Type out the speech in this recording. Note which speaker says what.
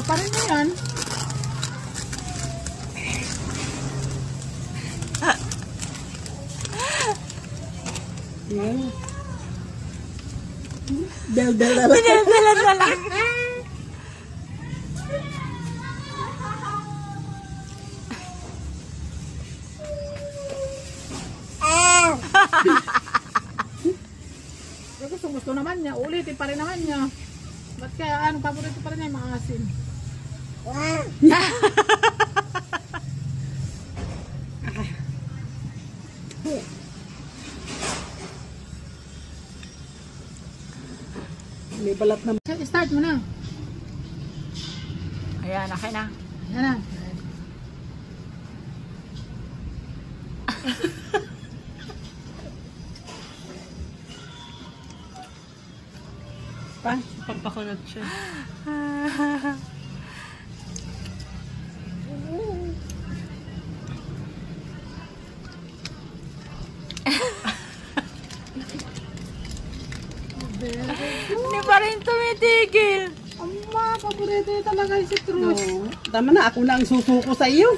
Speaker 1: pa rin na yan.
Speaker 2: Yan. Dal-dal na lang.
Speaker 3: Pinaldalan na lang.
Speaker 1: Gusto naman niya, ulitin pa rin naman niya. Ba't kaya, anong paborito pa rin niya, yung mga asin?
Speaker 2: May balat na.
Speaker 1: Start mo na.
Speaker 3: Ayan, okay na.
Speaker 1: Yan na.
Speaker 2: Pa?
Speaker 3: Pagpakunod siya. Hindi pa rin tumitigil.
Speaker 1: Amma, paborito talaga yung citrus.
Speaker 2: No. Tama na, ako na ang susuko sa iyo.